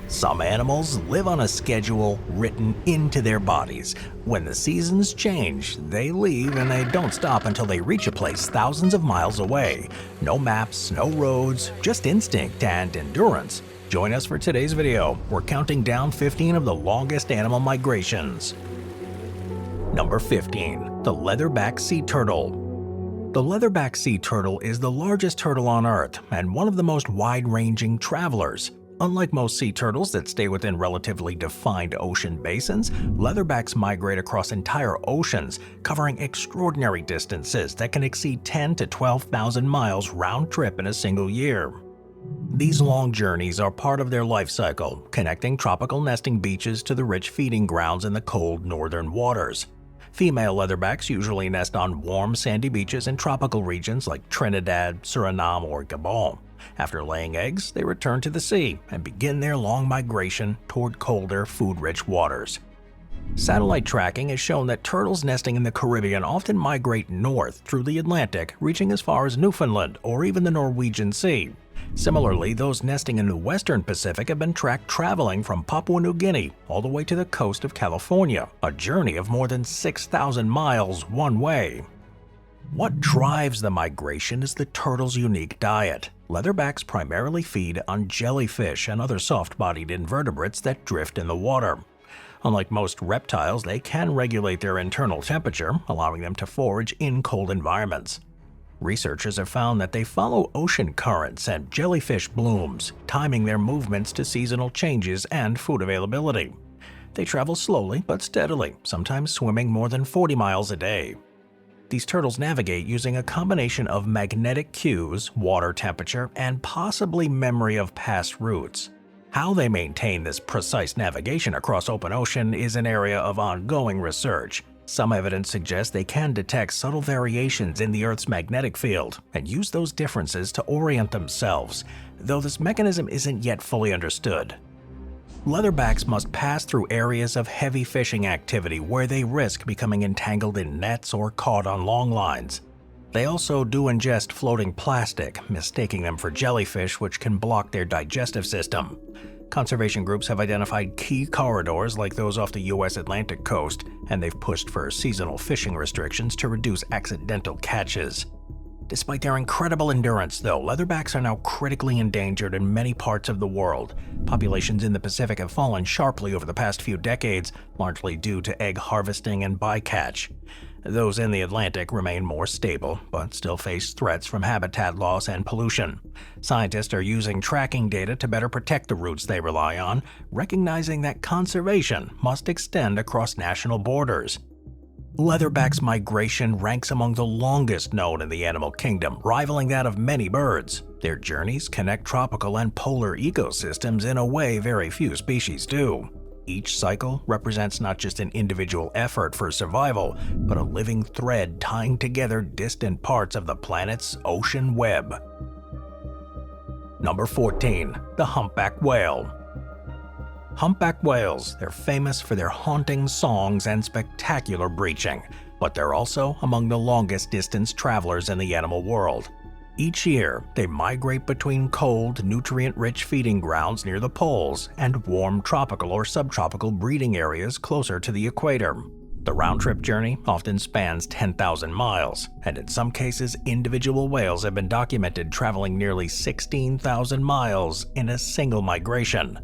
Some animals live on a schedule written into their bodies. When the seasons change, they leave and they don't stop until they reach a place thousands of miles away. No maps, no roads, just instinct and endurance. Join us for today's video. We're counting down 15 of the longest animal migrations. Number 15. The Leatherback Sea Turtle. The leatherback sea turtle is the largest turtle on Earth and one of the most wide-ranging travelers. Unlike most sea turtles that stay within relatively defined ocean basins, leatherbacks migrate across entire oceans, covering extraordinary distances that can exceed 10 to 12,000 miles round trip in a single year. These long journeys are part of their life cycle, connecting tropical nesting beaches to the rich feeding grounds in the cold northern waters. Female leatherbacks usually nest on warm sandy beaches in tropical regions like Trinidad, Suriname, or Gabon. After laying eggs, they return to the sea and begin their long migration toward colder, food-rich waters. Satellite tracking has shown that turtles nesting in the Caribbean often migrate north through the Atlantic, reaching as far as Newfoundland or even the Norwegian Sea. Similarly, those nesting in the western Pacific have been tracked traveling from Papua New Guinea all the way to the coast of California, a journey of more than 6,000 miles one way. What drives the migration is the turtle's unique diet. Leatherbacks primarily feed on jellyfish and other soft-bodied invertebrates that drift in the water. Unlike most reptiles, they can regulate their internal temperature, allowing them to forage in cold environments. Researchers have found that they follow ocean currents and jellyfish blooms, timing their movements to seasonal changes and food availability. They travel slowly but steadily, sometimes swimming more than 40 miles a day. These turtles navigate using a combination of magnetic cues, water temperature, and possibly memory of past routes. How they maintain this precise navigation across open ocean is an area of ongoing research. Some evidence suggests they can detect subtle variations in the Earth's magnetic field and use those differences to orient themselves, though this mechanism isn't yet fully understood. Leatherbacks must pass through areas of heavy fishing activity where they risk becoming entangled in nets or caught on long lines. They also do ingest floating plastic, mistaking them for jellyfish, which can block their digestive system. Conservation groups have identified key corridors like those off the U.S. Atlantic coast, and they've pushed for seasonal fishing restrictions to reduce accidental catches. Despite their incredible endurance, though, leatherbacks are now critically endangered in many parts of the world. Populations in the Pacific have fallen sharply over the past few decades, largely due to egg harvesting and bycatch. Those in the Atlantic remain more stable, but still face threats from habitat loss and pollution. Scientists are using tracking data to better protect the routes they rely on, recognizing that conservation must extend across national borders. Leatherback's migration ranks among the longest known in the animal kingdom, rivaling that of many birds. Their journeys connect tropical and polar ecosystems in a way very few species do. Each cycle represents not just an individual effort for survival, but a living thread tying together distant parts of the planet's ocean web. Number 14. The Humpback Whale. Humpback whales, they're famous for their haunting songs and spectacular breaching, but they're also among the longest distance travelers in the animal world. Each year, they migrate between cold, nutrient-rich feeding grounds near the poles and warm tropical or subtropical breeding areas closer to the equator. The round-trip journey often spans 10,000 miles, and in some cases, individual whales have been documented traveling nearly 16,000 miles in a single migration.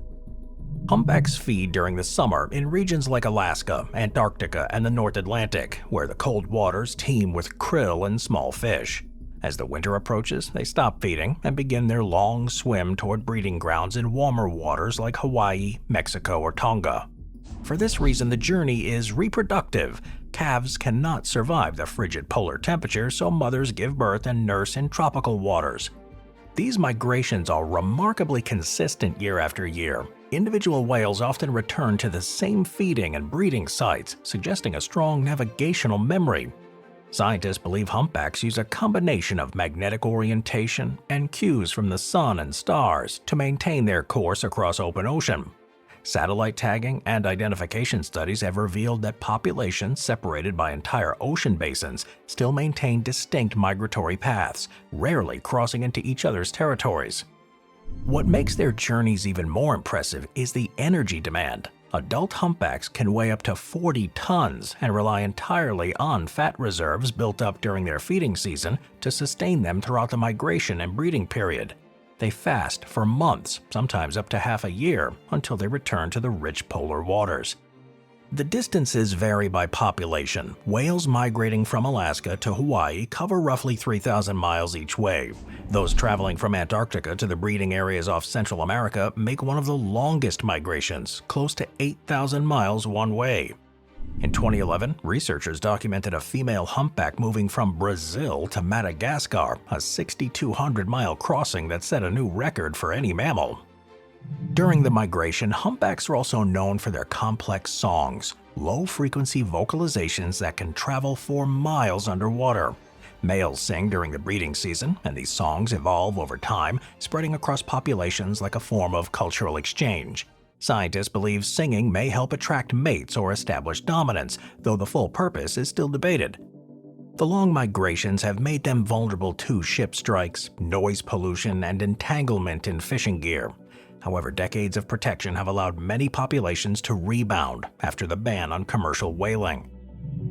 Humpbacks feed during the summer in regions like Alaska, Antarctica, and the North Atlantic, where the cold waters teem with krill and small fish. As the winter approaches, they stop feeding and begin their long swim toward breeding grounds in warmer waters like Hawaii, Mexico, or Tonga. For this reason, the journey is reproductive. Calves cannot survive the frigid polar temperature, so mothers give birth and nurse in tropical waters. These migrations are remarkably consistent year after year. Individual whales often return to the same feeding and breeding sites, suggesting a strong navigational memory. Scientists believe humpbacks use a combination of magnetic orientation and cues from the sun and stars to maintain their course across open ocean. Satellite tagging and identification studies have revealed that populations separated by entire ocean basins still maintain distinct migratory paths, rarely crossing into each other's territories. What makes their journeys even more impressive is the energy demand. Adult humpbacks can weigh up to 40 tons and rely entirely on fat reserves built up during their feeding season to sustain them throughout the migration and breeding period. They fast for months, sometimes up to half a year, until they return to the rich polar waters. The distances vary by population. Whales migrating from Alaska to Hawaii cover roughly 3,000 miles each way. Those traveling from Antarctica to the breeding areas off Central America make one of the longest migrations, close to 8,000 miles one way. In 2011, researchers documented a female humpback moving from Brazil to Madagascar, a 6,200-mile crossing that set a new record for any mammal. During the migration, humpbacks are also known for their complex songs, low-frequency vocalizations that can travel for miles underwater. Males sing during the breeding season, and these songs evolve over time, spreading across populations like a form of cultural exchange. Scientists believe singing may help attract mates or establish dominance, though the full purpose is still debated. The long migrations have made them vulnerable to ship strikes, noise pollution, and entanglement in fishing gear. However, decades of protection have allowed many populations to rebound after the ban on commercial whaling.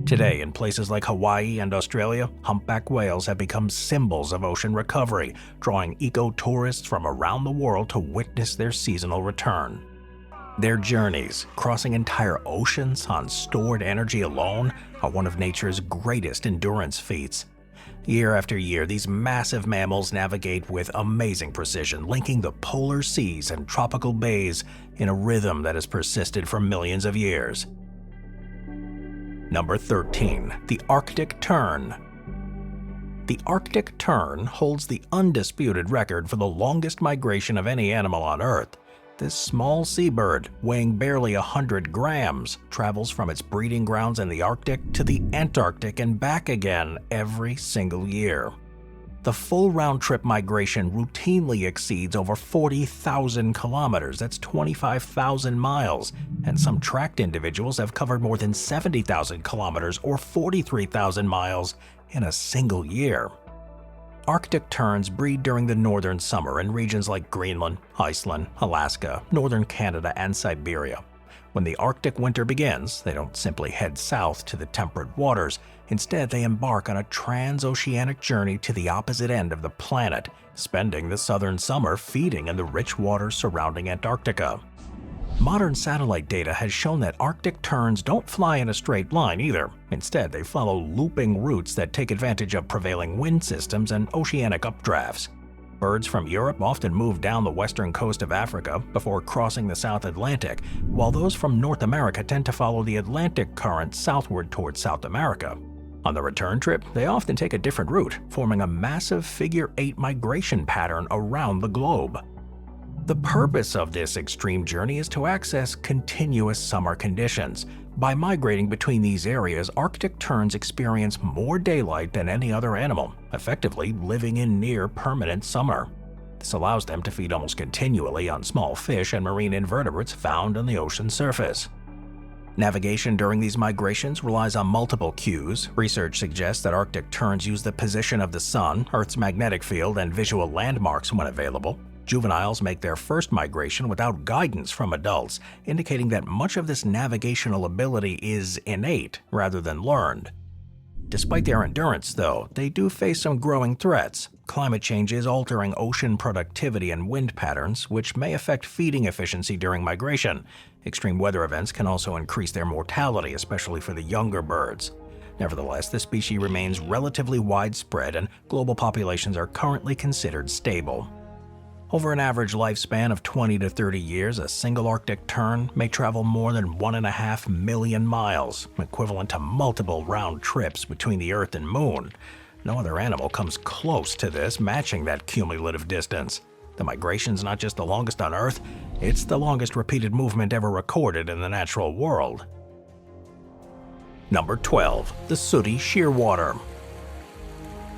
Today, in places like Hawaii and Australia, humpback whales have become symbols of ocean recovery, drawing eco-tourists from around the world to witness their seasonal return. Their journeys, crossing entire oceans on stored energy alone, are one of nature's greatest endurance feats. Year after year, these massive mammals navigate with amazing precision, linking the polar seas and tropical bays in a rhythm that has persisted for millions of years. Number 13. The Arctic Tern. The Arctic tern holds the undisputed record for the longest migration of any animal on Earth. This small seabird, weighing barely 100 grams, travels from its breeding grounds in the Arctic to the Antarctic and back again every single year. The full round-trip migration routinely exceeds over 40,000 kilometers, that's 25,000 miles, and some tracked individuals have covered more than 70,000 kilometers or 43,000 miles in a single year. Arctic terns breed during the northern summer in regions like Greenland, Iceland, Alaska, northern Canada, and Siberia. When the Arctic winter begins, they don't simply head south to the temperate waters. Instead, they embark on a transoceanic journey to the opposite end of the planet, spending the southern summer feeding in the rich waters surrounding Antarctica. Modern satellite data has shown that Arctic terns don't fly in a straight line either. Instead, they follow looping routes that take advantage of prevailing wind systems and oceanic updrafts. Birds from Europe often move down the western coast of Africa before crossing the South Atlantic, while those from North America tend to follow the Atlantic current southward towards South America. On the return trip, they often take a different route, forming a massive figure-8 migration pattern around the globe. The purpose of this extreme journey is to access continuous summer conditions. By migrating between these areas, Arctic terns experience more daylight than any other animal, effectively living in near-permanent summer. This allows them to feed almost continually on small fish and marine invertebrates found on the ocean surface. Navigation during these migrations relies on multiple cues. Research suggests that Arctic terns use the position of the sun, Earth's magnetic field, and visual landmarks when available. Juveniles make their first migration without guidance from adults, indicating that much of this navigational ability is innate rather than learned. Despite their endurance, though, they do face some growing threats. Climate change is altering ocean productivity and wind patterns, which may affect feeding efficiency during migration. Extreme weather events can also increase their mortality, especially for the younger birds. Nevertheless, the species remains relatively widespread and global populations are currently considered stable. Over an average lifespan of 20 to 30 years, a single Arctic tern may travel more than 1.5 million miles, equivalent to multiple round trips between the Earth and Moon. No other animal comes close to this, matching that cumulative distance. The migration's not just the longest on Earth, it's the longest repeated movement ever recorded in the natural world. Number 12. The Sooty shearwater.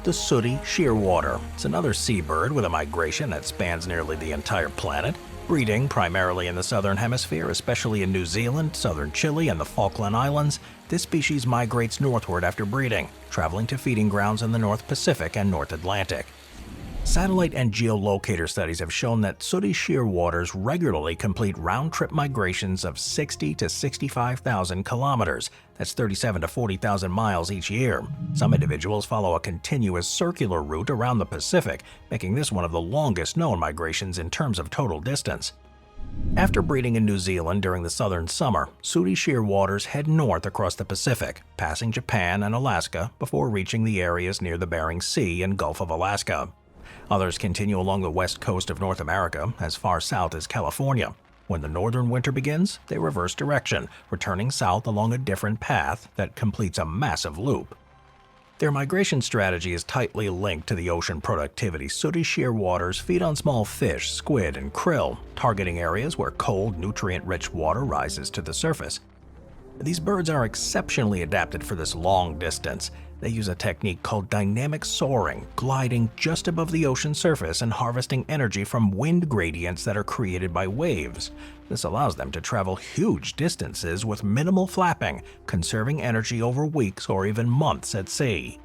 The Sooty shearwater. It's another seabird with a migration that spans nearly the entire planet, breeding primarily in the southern hemisphere, especially in New Zealand, southern Chile, and the Falkland Islands. This species migrates northward after breeding, traveling to feeding grounds in the North Pacific and North Atlantic. Satellite and geolocator studies have shown that sooty shearwaters regularly complete round-trip migrations of 60 to 65,000 kilometers. That's 37 to 40,000 miles each year. Some individuals follow a continuous circular route around the Pacific, making this one of the longest known migrations in terms of total distance. After breeding in New Zealand during the southern summer, sooty shearwaters head north across the Pacific, passing Japan and Alaska before reaching the areas near the Bering Sea and Gulf of Alaska. Others continue along the west coast of North America as far south as California. When the northern winter begins, they reverse direction, returning south along a different path that completes a massive loop. Their migration strategy is tightly linked to the ocean productivity. Sooty shearwaters feed on small fish, squid, and krill, targeting areas where cold, nutrient-rich water rises to the surface. These birds are exceptionally adapted for this long distance. They use a technique called dynamic soaring, gliding just above the ocean surface and harvesting energy from wind gradients that are created by waves. This allows them to travel huge distances with minimal flapping, conserving energy over weeks or even months at sea.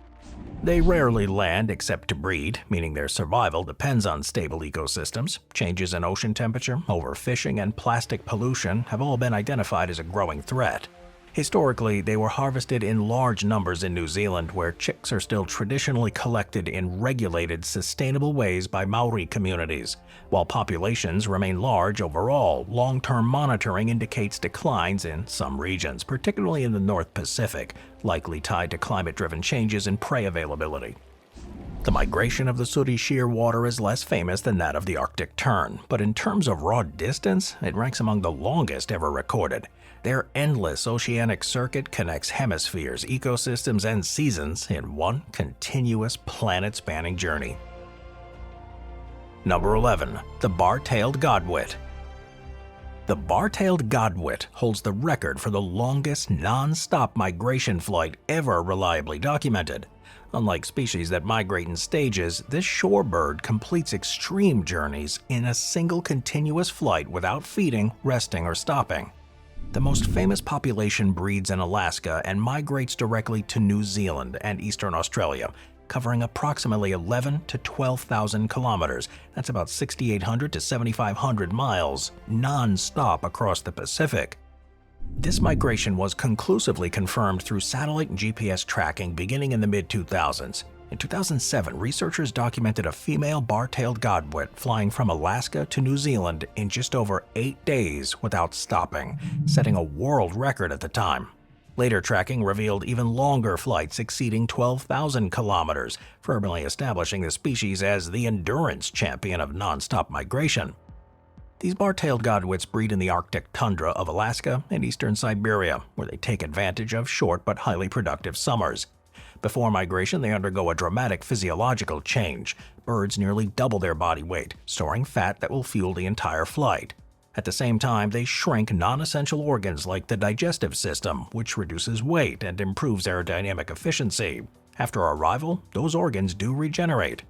They rarely land except to breed, meaning their survival depends on stable ecosystems. Changes in ocean temperature, overfishing, and plastic pollution have all been identified as a growing threat. Historically, they were harvested in large numbers in New Zealand, where chicks are still traditionally collected in regulated, sustainable ways by Maori communities. While populations remain large overall, long-term monitoring indicates declines in some regions, particularly in the North Pacific, likely tied to climate-driven changes in prey availability. The migration of the sooty shearwater is less famous than that of the Arctic tern, but in terms of raw distance, it ranks among the longest ever recorded. Their endless oceanic circuit connects hemispheres, ecosystems, and seasons in one continuous planet-spanning journey. Number 11. The bar-tailed godwit. The bar-tailed godwit holds the record for the longest non-stop migration flight ever reliably documented. Unlike species that migrate in stages, this shorebird completes extreme journeys in a single continuous flight without feeding, resting, or stopping. The most famous population breeds in Alaska and migrates directly to New Zealand and eastern Australia, covering approximately 11 to 12,000 kilometers. That's about 6,800 to 7,500 miles, non-stop across the Pacific. This migration was conclusively confirmed through satellite and GPS tracking beginning in the mid-2000s. In 2007, researchers documented a female bar-tailed godwit flying from Alaska to New Zealand in just over 8 days without stopping, setting a world record at the time. Later tracking revealed even longer flights exceeding 12,000 kilometers, firmly establishing the species as the endurance champion of non-stop migration. These bar-tailed godwits breed in the Arctic tundra of Alaska and eastern Siberia, where they take advantage of short but highly productive summers. Before migration, they undergo a dramatic physiological change. Birds nearly double their body weight, storing fat that will fuel the entire flight. At the same time, they shrink non-essential organs like the digestive system, which reduces weight and improves aerodynamic efficiency. After arrival, those organs do regenerate.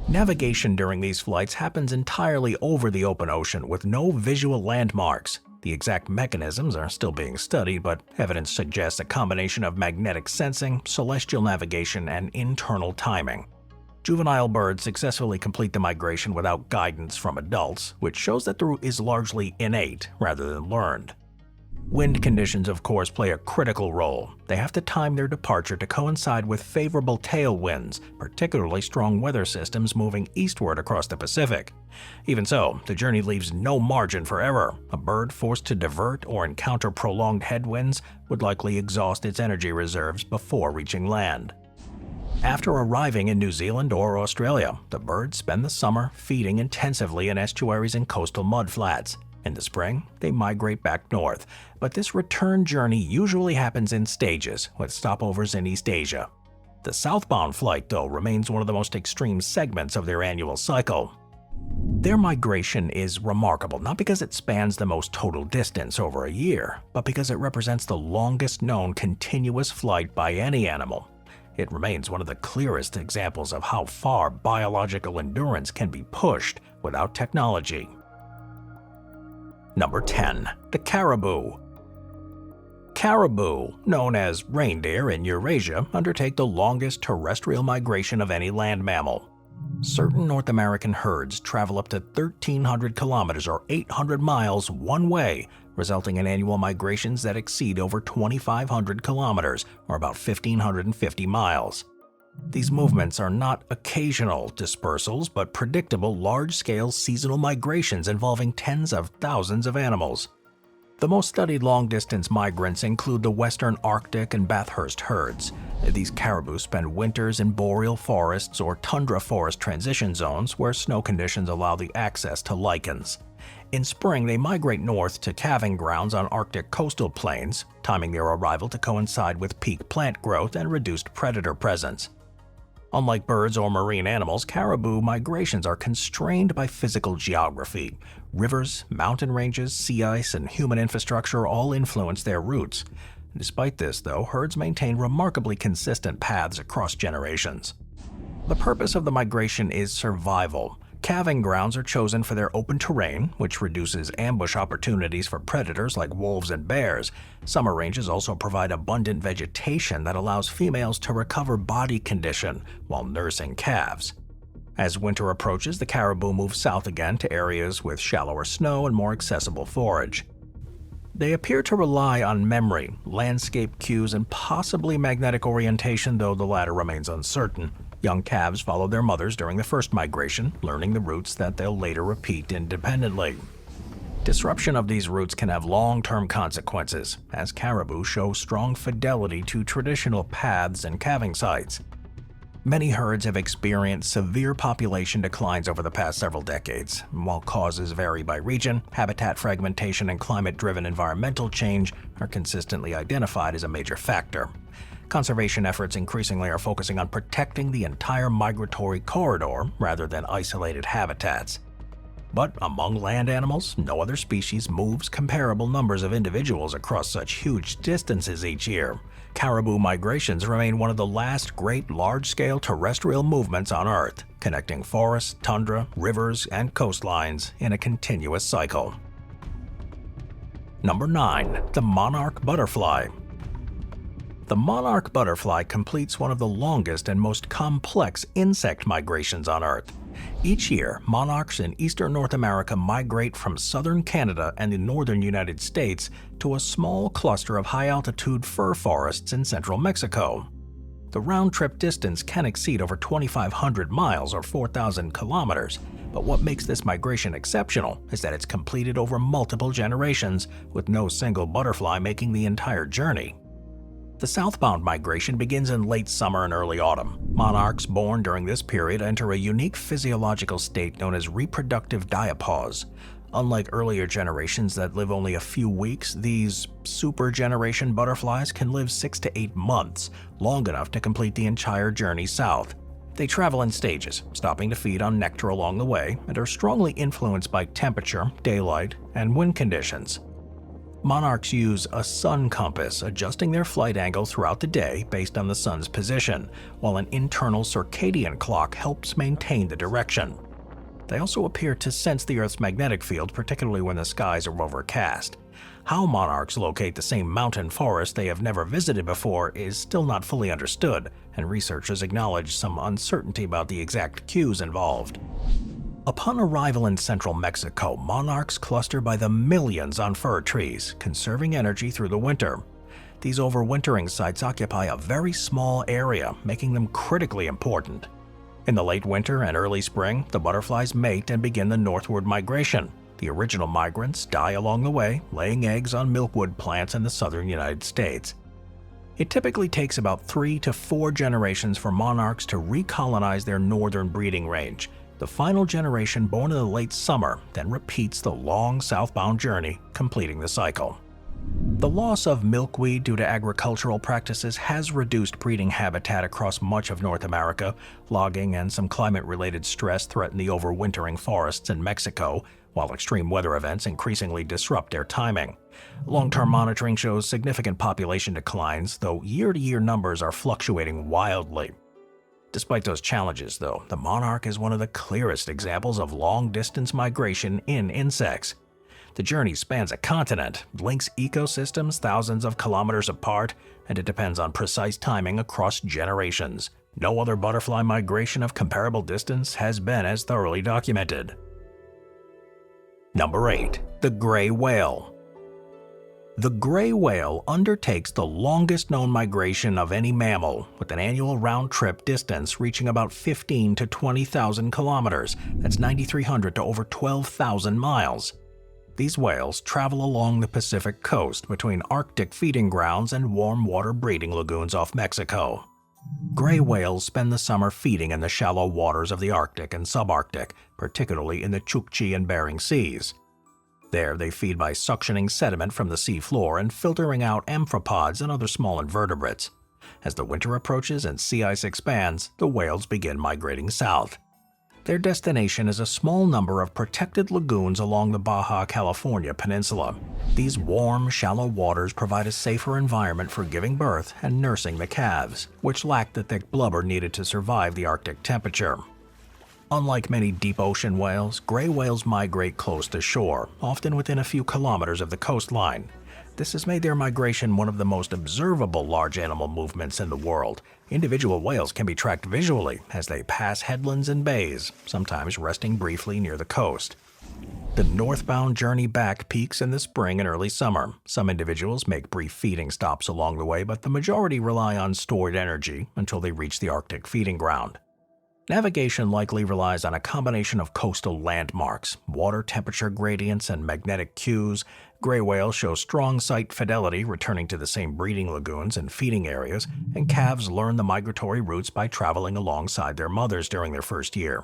Navigation during these flights happens entirely over the open ocean with no visual landmarks. The exact mechanisms are still being studied, but evidence suggests a combination of magnetic sensing, celestial navigation, and internal timing. Juvenile birds successfully complete the migration without guidance from adults, which shows that the route is largely innate rather than learned. Wind conditions, of course, play a critical role. They have to time their departure to coincide with favorable tailwinds, particularly strong weather systems moving eastward across the Pacific. Even so, the journey leaves no margin for error. A bird forced to divert or encounter prolonged headwinds would likely exhaust its energy reserves before reaching land. After arriving in New Zealand or Australia, the birds spend the summer feeding intensively in estuaries and coastal mudflats. In the spring, they migrate back north, but this return journey usually happens in stages, with stopovers in East Asia. The southbound flight, though, remains one of the most extreme segments of their annual cycle. Their migration is remarkable, not because it spans the most total distance over a year, but because it represents the longest known continuous flight by any animal. It remains one of the clearest examples of how far biological endurance can be pushed without technology. Number 10. The caribou. Caribou, known as reindeer in Eurasia, undertake the longest terrestrial migration of any land mammal. Certain North American herds travel up to 1,300 kilometers or 800 miles one way, resulting in annual migrations that exceed over 2,500 kilometers or about 1,550 miles. These movements are not occasional dispersals, but predictable large-scale seasonal migrations involving tens of thousands of animals. The most studied long-distance migrants include the western Arctic and Bathurst herds. These caribou spend winters in boreal forests or tundra forest transition zones where snow conditions allow the access to lichens. In spring, they migrate north to calving grounds on Arctic coastal plains, timing their arrival to coincide with peak plant growth and reduced predator presence. Unlike birds or marine animals, caribou migrations are constrained by physical geography. Rivers, mountain ranges, sea ice, and human infrastructure all influence their routes. Despite this, though, herds maintain remarkably consistent paths across generations. The purpose of the migration is survival. Calving grounds are chosen for their open terrain, which reduces ambush opportunities for predators like wolves and bears. Summer ranges also provide abundant vegetation that allows females to recover body condition while nursing calves. As winter approaches, the caribou move south again to areas with shallower snow and more accessible forage. They appear to rely on memory, landscape cues, and possibly magnetic orientation, though the latter remains uncertain. Young calves follow their mothers during the first migration, learning the routes that they'll later repeat independently. Disruption of these routes can have long-term consequences, as caribou show strong fidelity to traditional paths and calving sites. Many herds have experienced severe population declines over the past several decades. While causes vary by region, habitat fragmentation and climate-driven environmental change are consistently identified as a major factor. Conservation efforts increasingly are focusing on protecting the entire migratory corridor rather than isolated habitats. But among land animals, no other species moves comparable numbers of individuals across such huge distances each year. Caribou migrations remain one of the last great large-scale terrestrial movements on Earth, connecting forests, tundra, rivers, and coastlines in a continuous cycle. Number 9. The monarch butterfly. The monarch butterfly completes one of the longest and most complex insect migrations on Earth. Each year, monarchs in eastern North America migrate from southern Canada and the northern United States to a small cluster of high-altitude fir forests in central Mexico. The round-trip distance can exceed over 2,500 miles or 4,000 kilometers, but what makes this migration exceptional is that it's completed over multiple generations, with no single butterfly making the entire journey. The southbound migration begins in late summer and early autumn. Monarchs born during this period enter a unique physiological state known as reproductive diapause. Unlike earlier generations that live only a few weeks, these super-generation butterflies can live 6 to 8 months, long enough to complete the entire journey south. They travel in stages, stopping to feed on nectar along the way, and are strongly influenced by temperature, daylight, and wind conditions. Monarchs use a sun compass, adjusting their flight angle throughout the day based on the sun's position, while an internal circadian clock helps maintain the direction. They also appear to sense the Earth's magnetic field, particularly when the skies are overcast. How monarchs locate the same mountain forest they have never visited before is still not fully understood, and researchers acknowledge some uncertainty about the exact cues involved. Upon arrival in central Mexico, monarchs cluster by the millions on fir trees, conserving energy through the winter. These overwintering sites occupy a very small area, making them critically important. In the late winter and early spring, the butterflies mate and begin the northward migration. The original migrants die along the way, laying eggs on milkwood plants in the southern United States. It typically takes about 3 to 4 generations for monarchs to recolonize their northern breeding range. The final generation born in the late summer then repeats the long southbound journey, completing the cycle. The loss of milkweed due to agricultural practices has reduced breeding habitat across much of North America. Logging and some climate-related stress threaten the overwintering forests in Mexico, while extreme weather events increasingly disrupt their timing. Long-term monitoring shows significant population declines, though year-to-year numbers are fluctuating wildly. Despite those challenges, though, the monarch is one of the clearest examples of long-distance migration in insects. The journey spans a continent, links ecosystems thousands of kilometers apart, and it depends on precise timing across generations. No other butterfly migration of comparable distance has been as thoroughly documented. Number 8. The gray whale. The gray whale undertakes the longest known migration of any mammal, with an annual round-trip distance reaching about 15 to 20,000 kilometers. That's 9,300 to over 12,000 miles. These whales travel along the Pacific coast between Arctic feeding grounds and warm water breeding lagoons off Mexico. Gray whales spend the summer feeding in the shallow waters of the Arctic and subarctic, particularly in the Chukchi and Bering Seas. There, they feed by suctioning sediment from the sea floor and filtering out amphipods and other small invertebrates. As the winter approaches and sea ice expands, the whales begin migrating south. Their destination is a small number of protected lagoons along the Baja California peninsula. These warm, shallow waters provide a safer environment for giving birth and nursing the calves, which lack the thick blubber needed to survive the Arctic temperature. Unlike many deep ocean whales, gray whales migrate close to shore, often within a few kilometers of the coastline. This has made their migration one of the most observable large animal movements in the world. Individual whales can be tracked visually as they pass headlands and bays, sometimes resting briefly near the coast. The northbound journey back peaks in the spring and early summer. Some individuals make brief feeding stops along the way, but the majority rely on stored energy until they reach the Arctic feeding ground. Navigation likely relies on a combination of coastal landmarks, water temperature gradients, and magnetic cues. Gray whales show strong site fidelity, returning to the same breeding lagoons and feeding areas, and calves learn the migratory routes by traveling alongside their mothers during their first year.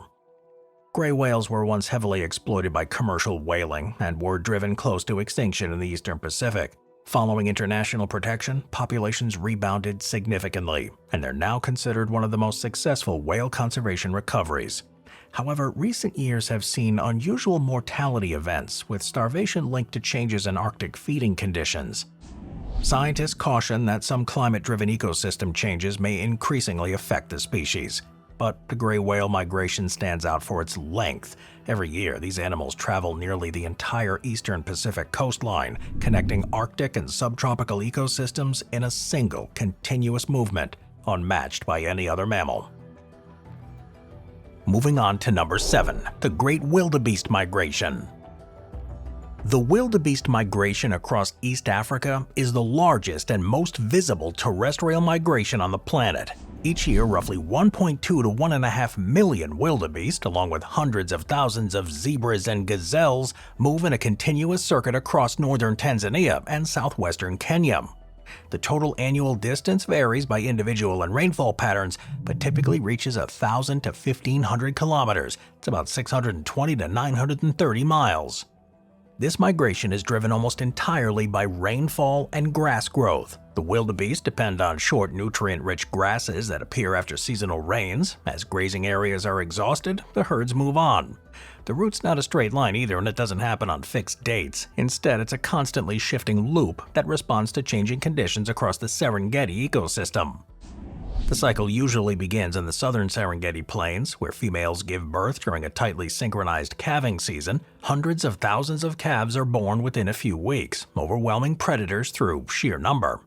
Gray whales were once heavily exploited by commercial whaling and were driven close to extinction in the eastern Pacific. Following international protection, populations rebounded significantly, and they're now considered one of the most successful whale conservation recoveries. However, recent years have seen unusual mortality events, with starvation linked to changes in Arctic feeding conditions. Scientists caution that some climate-driven ecosystem changes may increasingly affect the species. But the gray whale migration stands out for its length. Every year, these animals travel nearly the entire eastern Pacific coastline, connecting Arctic and subtropical ecosystems in a single, continuous movement, unmatched by any other mammal. Moving on to number 7, the Great Wildebeest Migration. The wildebeest migration across East Africa is the largest and most visible terrestrial migration on the planet. Each year, roughly 1.2 to 1.5 million wildebeest, along with hundreds of thousands of zebras and gazelles, move in a continuous circuit across northern Tanzania and southwestern Kenya. The total annual distance varies by individual and rainfall patterns, but typically reaches 1,000 to 1,500 kilometers. It's about 620 to 930 miles. This migration is driven almost entirely by rainfall and grass growth. The wildebeest depend on short, nutrient-rich grasses that appear after seasonal rains. As grazing areas are exhausted, the herds move on. The route's not a straight line either, and it doesn't happen on fixed dates. Instead, it's a constantly shifting loop that responds to changing conditions across the Serengeti ecosystem. The cycle usually begins in the southern Serengeti plains, where females give birth during a tightly synchronized calving season. Hundreds of thousands of calves are born within a few weeks, overwhelming predators through sheer number.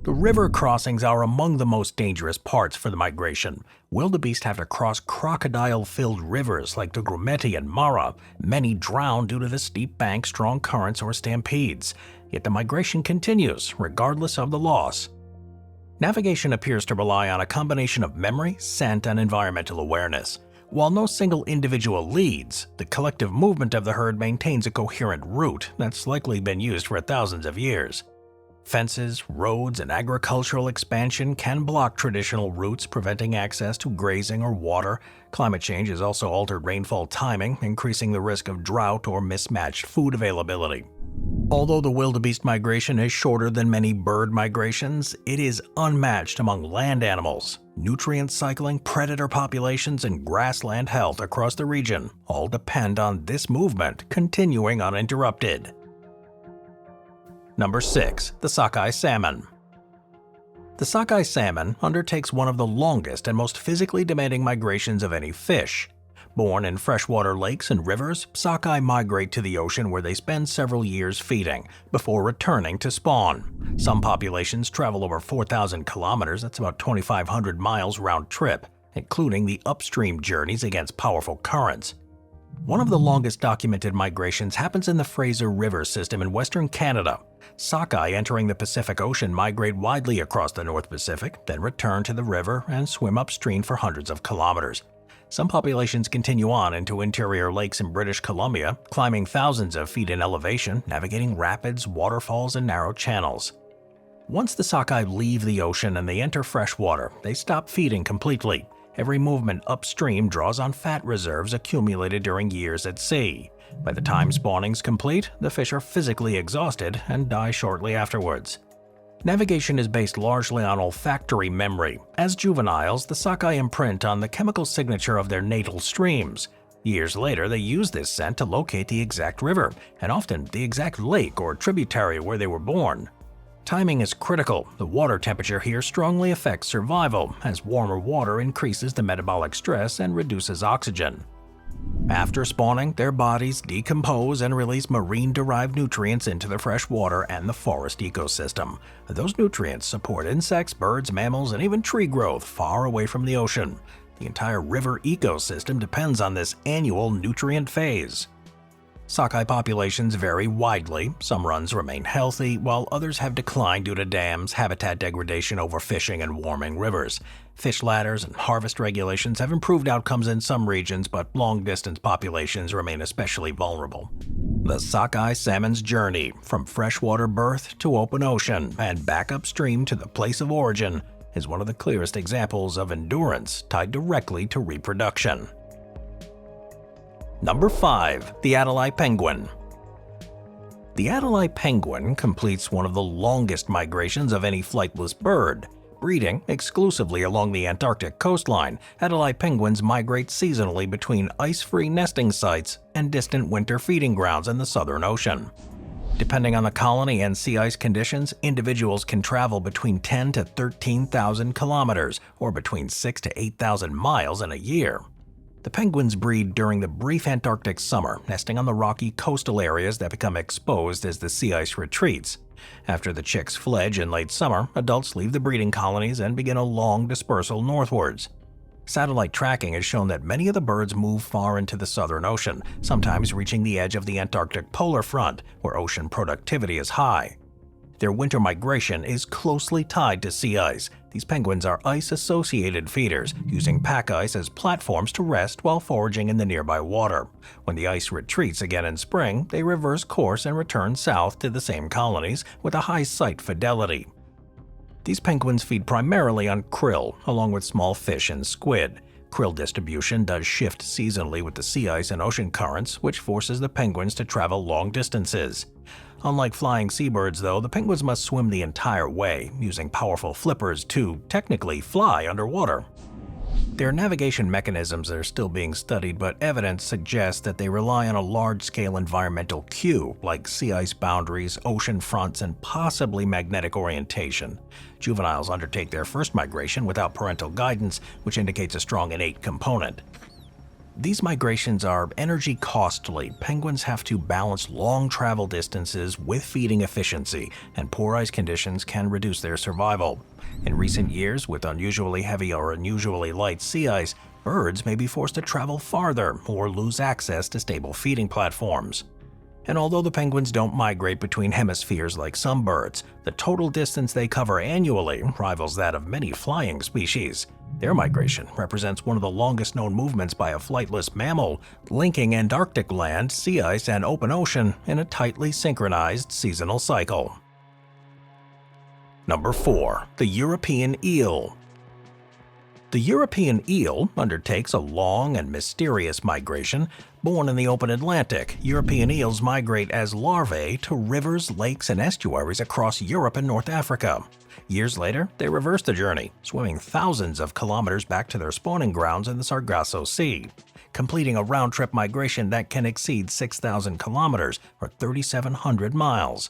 The river crossings are among the most dangerous parts for the migration. Wildebeest have to cross crocodile-filled rivers like the Grumeti and Mara. Many drown due to the steep banks, strong currents, or stampedes. Yet the migration continues, regardless of the loss. Navigation appears to rely on a combination of memory, scent, and environmental awareness. While no single individual leads, the collective movement of the herd maintains a coherent route that's likely been used for thousands of years. Fences, roads, and agricultural expansion can block traditional routes, preventing access to grazing or water. Climate change has also altered rainfall timing, increasing the risk of drought or mismatched food availability. Although the wildebeest migration is shorter than many bird migrations, it is unmatched among land animals. Nutrient cycling, predator populations, and grassland health across the region all depend on this movement continuing uninterrupted. Number 6. The Sockeye salmon. The Sockeye salmon undertakes one of the longest and most physically demanding migrations of any fish. Born in freshwater lakes and rivers, sockeye migrate to the ocean where they spend several years feeding, before returning to spawn. Some populations travel over 4,000 kilometers, that's about 2,500 miles round trip, including the upstream journeys against powerful currents. One of the longest documented migrations happens in the Fraser River system in western Canada. Sockeye entering the Pacific Ocean migrate widely across the North Pacific, then return to the river and swim upstream for hundreds of kilometers. Some populations continue on into interior lakes in British Columbia, climbing thousands of feet in elevation, navigating rapids, waterfalls, and narrow channels. Once the sockeye leave the ocean and they enter freshwater, they stop feeding completely. Every movement upstream draws on fat reserves accumulated during years at sea. By the time spawning's complete, the fish are physically exhausted and die shortly afterwards. Navigation is based largely on olfactory memory. As juveniles, the sockeye imprint on the chemical signature of their natal streams. Years later, they use this scent to locate the exact river, and often the exact lake or tributary where they were born. Timing is critical. The water temperature here strongly affects survival, as warmer water increases the metabolic stress and reduces oxygen. After spawning, their bodies decompose and release marine-derived nutrients into the fresh water and the forest ecosystem. Those nutrients support insects, birds, mammals, and even tree growth far away from the ocean. The entire river ecosystem depends on this annual nutrient phase. Sockeye populations vary widely. Some runs remain healthy, while others have declined due to dams, habitat degradation, overfishing, and warming rivers. Fish ladders and harvest regulations have improved outcomes in some regions, but long-distance populations remain especially vulnerable. The sockeye salmon's journey, from freshwater birth to open ocean and back upstream to the place of origin, is one of the clearest examples of endurance tied directly to reproduction. Number 5. The Adelie penguin. The Adelie penguin completes one of the longest migrations of any flightless bird. Breeding exclusively along the Antarctic coastline, Adelie penguins migrate seasonally between ice-free nesting sites and distant winter feeding grounds in the Southern Ocean. Depending on the colony and sea ice conditions, individuals can travel between 10 to 13,000 kilometers, or between 6 to 8,000 miles in a year. The penguins breed during the brief Antarctic summer, nesting on the rocky coastal areas that become exposed as the sea ice retreats. After the chicks fledge in late summer, adults leave the breeding colonies and begin a long dispersal northwards. Satellite tracking has shown that many of the birds move far into the Southern Ocean, sometimes reaching the edge of the Antarctic polar front, where ocean productivity is high. Their winter migration is closely tied to sea ice. These penguins are ice-associated feeders, using pack ice as platforms to rest while foraging in the nearby water. When the ice retreats again in spring, they reverse course and return south to the same colonies with a high site fidelity. These penguins feed primarily on krill, along with small fish and squid. Krill distribution does shift seasonally with the sea ice and ocean currents, which forces the penguins to travel long distances. Unlike flying seabirds, though, the penguins must swim the entire way, using powerful flippers to, technically, fly underwater. Their navigation mechanisms are still being studied, but evidence suggests that they rely on a large-scale environmental cue, like sea ice boundaries, ocean fronts, and possibly magnetic orientation. Juveniles undertake their first migration without parental guidance, which indicates a strong innate component. These migrations are energy costly. Penguins have to balance long travel distances with feeding efficiency, and poor ice conditions can reduce their survival. In recent years, with unusually heavy or unusually light sea ice, birds may be forced to travel farther or lose access to stable feeding platforms. And although the penguins don't migrate between hemispheres like some birds, the total distance they cover annually rivals that of many flying species. Their migration represents one of the longest known movements by a flightless mammal, linking Antarctic land, sea ice, and open ocean in a tightly synchronized seasonal cycle. Number 4. The European eel. The European eel undertakes a long and mysterious migration. Born in the open Atlantic, European eels migrate as larvae to rivers, lakes, and estuaries across Europe and North Africa. Years later, they reverse the journey, swimming thousands of kilometers back to their spawning grounds in the Sargasso Sea, completing a round-trip migration that can exceed 6,000 kilometers or 3,700 miles.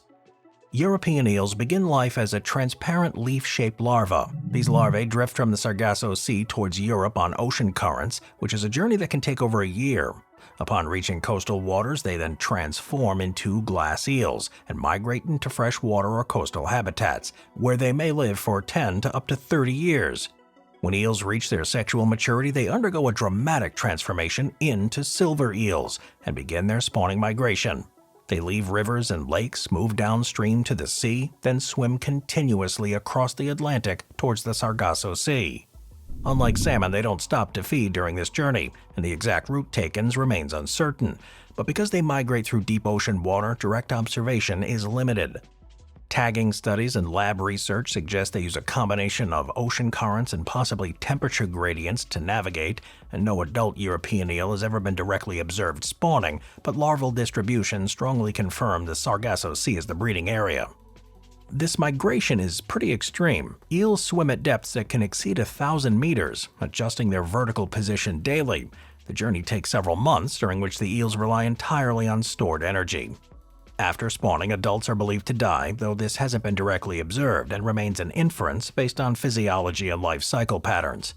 European eels begin life as a transparent leaf-shaped larva. These larvae drift from the Sargasso Sea towards Europe on ocean currents, which is a journey that can take over a year. Upon reaching coastal waters, they then transform into glass eels and migrate into freshwater or coastal habitats, where they may live for 10 to up to 30 years. When eels reach their sexual maturity, they undergo a dramatic transformation into silver eels and begin their spawning migration. They leave rivers and lakes, move downstream to the sea, then swim continuously across the Atlantic towards the Sargasso Sea. Unlike salmon, they don't stop to feed during this journey, and the exact route taken remains uncertain. But because they migrate through deep ocean water, direct observation is limited. Tagging studies and lab research suggest they use a combination of ocean currents and possibly temperature gradients to navigate, and no adult European eel has ever been directly observed spawning, but larval distribution strongly confirm the Sargasso Sea is the breeding area. This migration is pretty extreme. Eels swim at depths that can exceed 1,000 meters, adjusting their vertical position daily. The journey takes several months, during which the eels rely entirely on stored energy. After spawning, adults are believed to die, though this hasn't been directly observed and remains an inference based on physiology and life cycle patterns.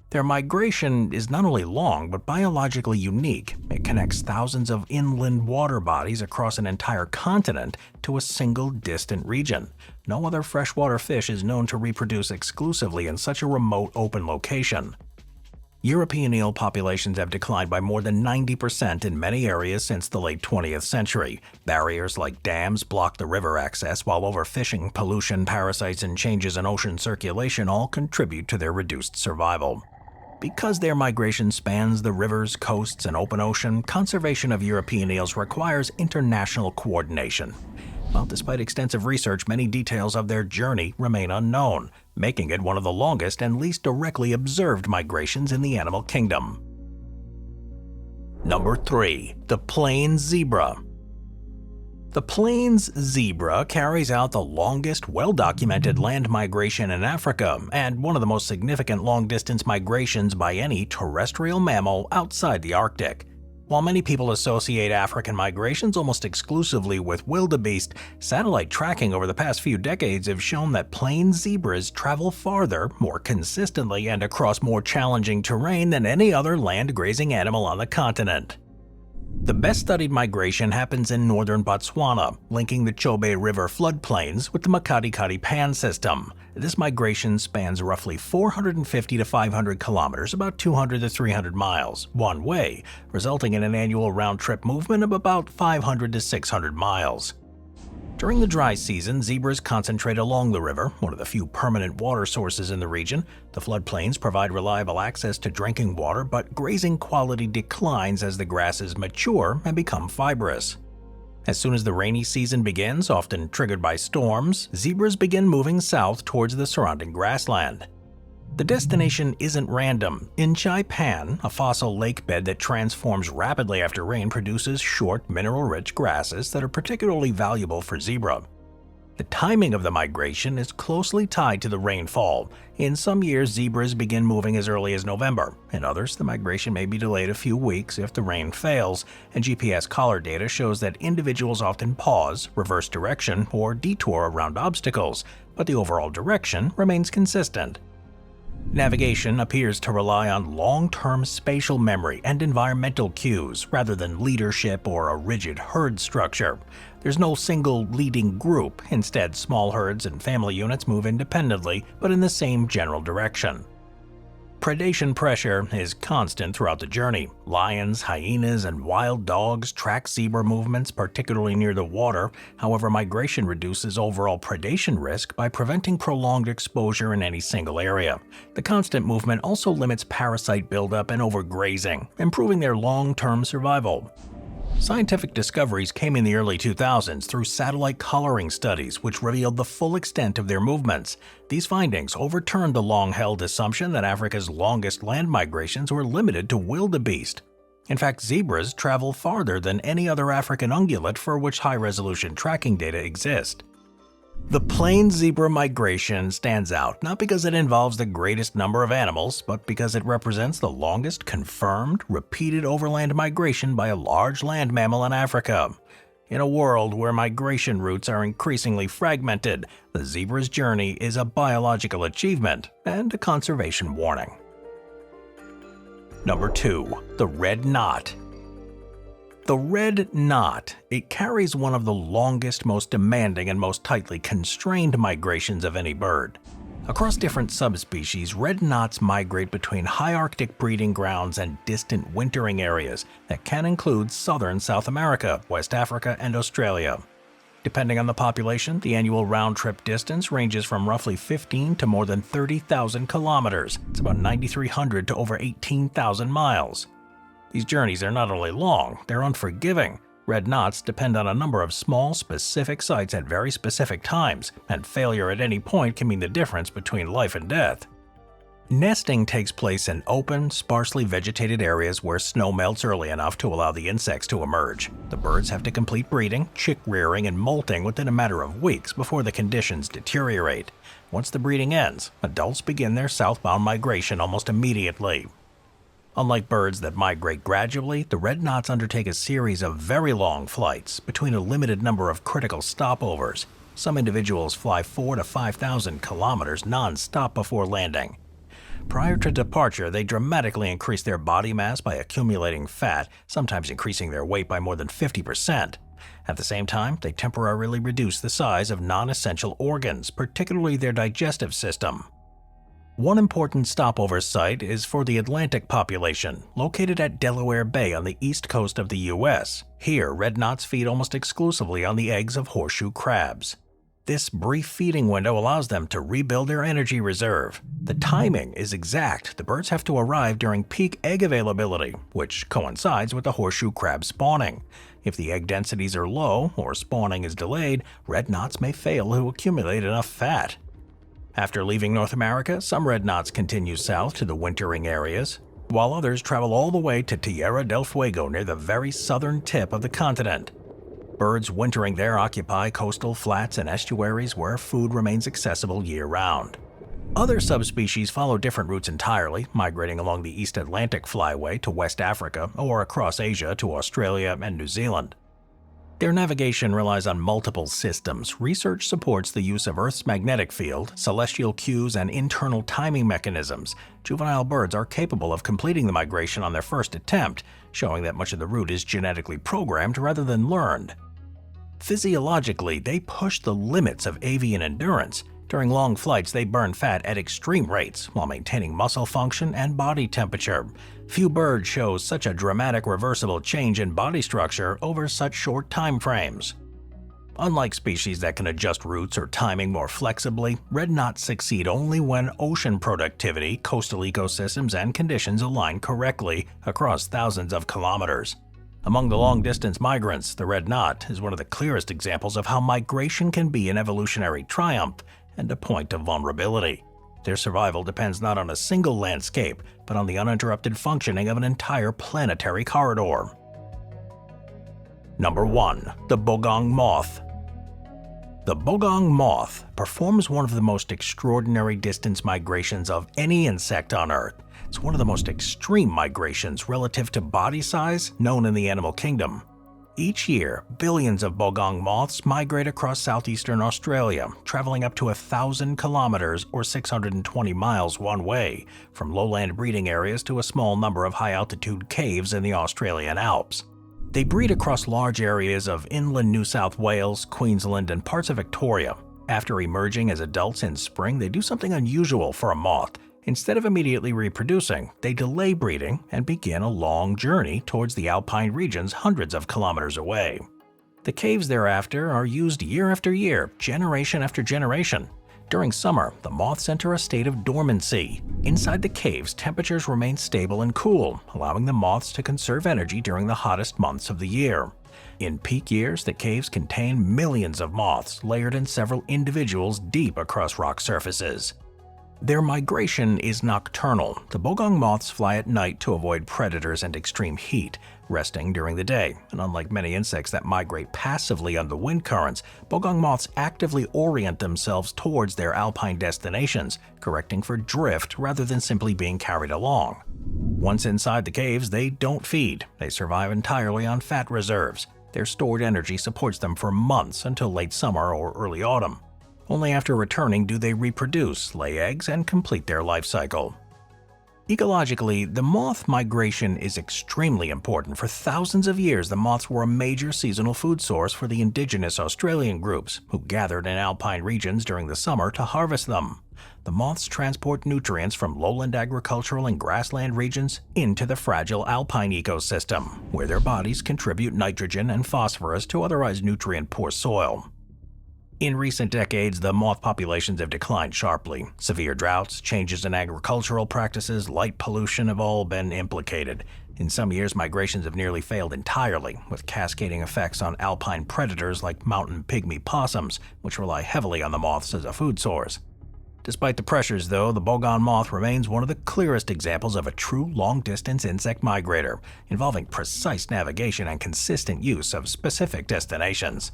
Their migration is not only long, but biologically unique. It connects thousands of inland water bodies across an entire continent to a single distant region. No other freshwater fish is known to reproduce exclusively in such a remote open location. European eel populations have declined by more than 90% in many areas since the late 20th century. Barriers like dams block the river access, while overfishing, pollution, parasites, and changes in ocean circulation all contribute to their reduced survival. Because their migration spans the rivers, coasts, and open ocean, conservation of European eels requires international coordination. Well, despite extensive research, many details of their journey remain unknown, making it one of the longest and least directly observed migrations in the animal kingdom. Number 3. The Plains Zebra. The Plains zebra carries out the longest, well-documented land migration in Africa and one of the most significant long-distance migrations by any terrestrial mammal outside the Arctic. While many people associate African migrations almost exclusively with wildebeest, satellite tracking over the past few decades have shown that plains zebras travel farther, more consistently, and across more challenging terrain than any other land-grazing animal on the continent. The best-studied migration happens in northern Botswana, linking the Chobe River floodplains with the Makati-Kati Pan system. This migration spans roughly 450 to 500 kilometers, about 200 to 300 miles, one way, resulting in an annual round-trip movement of about 500 to 600 miles. During the dry season, zebras concentrate along the river, one of the few permanent water sources in the region. The floodplains provide reliable access to drinking water, but grazing quality declines as the grasses mature and become fibrous. As soon as the rainy season begins, often triggered by storms, zebras begin moving south towards the surrounding grassland. The destination isn't random. In Chai Pan, a fossil lake bed that transforms rapidly after rain produces short, mineral-rich grasses that are particularly valuable for zebra. The timing of the migration is closely tied to the rainfall. In some years, zebras begin moving as early as November. In others, the migration may be delayed a few weeks if the rain fails, and GPS collar data shows that individuals often pause, reverse direction, or detour around obstacles, but the overall direction remains consistent. Navigation appears to rely on long-term spatial memory and environmental cues rather than leadership or a rigid herd structure. There's no single leading group. Instead, small herds and family units move independently, but in the same general direction. Predation pressure is constant throughout the journey. Lions, hyenas, and wild dogs track zebra movements, particularly near the water. However, migration reduces overall predation risk by preventing prolonged exposure in any single area. The constant movement also limits parasite buildup and overgrazing, improving their long-term survival. Scientific discoveries came in the early 2000s through satellite coloring studies, which revealed the full extent of their movements. These findings overturned the long-held assumption that Africa's longest land migrations were limited to wildebeest. In fact, zebras travel farther than any other African ungulate for which high-resolution tracking data exist. The plains zebra migration stands out not because it involves the greatest number of animals, but because it represents the longest confirmed, repeated overland migration by a large land mammal in Africa. In a world where migration routes are increasingly fragmented, the zebra's journey is a biological achievement and a conservation warning. Number 2. The red knot. The red knot. It carries one of the longest, most demanding, and most tightly constrained migrations of any bird. Across different subspecies, red knots migrate between high Arctic breeding grounds and distant wintering areas that can include southern South America, West Africa, and Australia. Depending on the population, the annual round-trip distance ranges from roughly 15 to more than 30,000 kilometers. It's about 9,300 to over 18,000 miles. These journeys are not only long, they're unforgiving. Red knots depend on a number of small, specific sites at very specific times, and failure at any point can mean the difference between life and death. Nesting takes place in open, sparsely vegetated areas where snow melts early enough to allow the insects to emerge. The birds have to complete breeding, chick rearing, and molting within a matter of weeks before the conditions deteriorate. Once the breeding ends, adults begin their southbound migration almost immediately. Unlike birds that migrate gradually, the red knots undertake a series of very long flights between a limited number of critical stopovers. Some individuals fly 4,000 to 5,000 kilometers non-stop before landing. Prior to departure, they dramatically increase their body mass by accumulating fat, sometimes increasing their weight by more than 50%. At the same time, they temporarily reduce the size of non-essential organs, particularly their digestive system. One important stopover site is for the Atlantic population, located at Delaware Bay on the east coast of the U.S. Here, red knots feed almost exclusively on the eggs of horseshoe crabs. This brief feeding window allows them to rebuild their energy reserve. The timing is exact. The birds have to arrive during peak egg availability, which coincides with the horseshoe crab spawning. If the egg densities are low or spawning is delayed, red knots may fail to accumulate enough fat. After leaving North America, some red knots continue south to the wintering areas, while others travel all the way to Tierra del Fuego near the very southern tip of the continent. Birds wintering there occupy coastal flats and estuaries where food remains accessible year-round. Other subspecies follow different routes entirely, migrating along the East Atlantic flyway to West Africa or across Asia to Australia and New Zealand. Their navigation relies on multiple systems. Research supports the use of Earth's magnetic field, celestial cues, and internal timing mechanisms. Juvenile birds are capable of completing the migration on their first attempt, showing that much of the route is genetically programmed rather than learned. Physiologically, they push the limits of avian endurance. During long flights, they burn fat at extreme rates while maintaining muscle function and body temperature. Few birds show such a dramatic reversible change in body structure over such short time frames. Unlike species that can adjust routes or timing more flexibly, red knots succeed only when ocean productivity, coastal ecosystems, and conditions align correctly across thousands of kilometers. Among the long-distance migrants, the red knot is one of the clearest examples of how migration can be an evolutionary triumph and a point of vulnerability. Their survival depends not on a single landscape, but on the uninterrupted functioning of an entire planetary corridor. Number 1. The Bogong moth. The Bogong moth performs one of the most extraordinary distance migrations of any insect on Earth. It's one of the most extreme migrations relative to body size known in the animal kingdom. Each year, billions of Bogong moths migrate across southeastern Australia, traveling up to 1,000 kilometers or 620 miles one way, from lowland breeding areas to a small number of high-altitude caves in the Australian Alps. They breed across large areas of inland New South Wales, Queensland, and parts of Victoria. After emerging as adults in spring, they do something unusual for a moth. Instead of immediately reproducing, they delay breeding and begin a long journey towards the alpine regions hundreds of kilometers away. The caves thereafter are used year after year, generation after generation. During summer, the moths enter a state of dormancy. Inside the caves, temperatures remain stable and cool, allowing the moths to conserve energy during the hottest months of the year. In peak years, the caves contain millions of moths layered in several individuals deep across rock surfaces. Their migration is nocturnal. The Bogong moths fly at night to avoid predators and extreme heat, resting during the day. And unlike many insects that migrate passively on the wind currents, Bogong moths actively orient themselves towards their alpine destinations, correcting for drift rather than simply being carried along. Once inside the caves, they don't feed. They survive entirely on fat reserves. Their stored energy supports them for months until late summer or early autumn. Only after returning do they reproduce, lay eggs, and complete their life cycle. Ecologically, the moth migration is extremely important. For thousands of years, the moths were a major seasonal food source for the indigenous Australian groups, who gathered in alpine regions during the summer to harvest them. The moths transport nutrients from lowland agricultural and grassland regions into the fragile alpine ecosystem, where their bodies contribute nitrogen and phosphorus to otherwise nutrient-poor soil. In recent decades, the moth populations have declined sharply. Severe droughts, changes in agricultural practices, light pollution have all been implicated. In some years, migrations have nearly failed entirely, with cascading effects on alpine predators like mountain pygmy possums, which rely heavily on the moths as a food source. Despite the pressures, though, the Bogong moth remains one of the clearest examples of a true long-distance insect migrator, involving precise navigation and consistent use of specific destinations.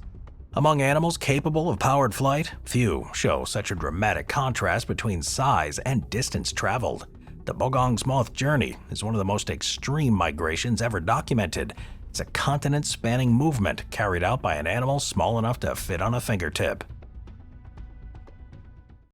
Among animals capable of powered flight, few show such a dramatic contrast between size and distance traveled. The Bogong's moth journey is one of the most extreme migrations ever documented. It's a continent-spanning movement carried out by an animal small enough to fit on a fingertip.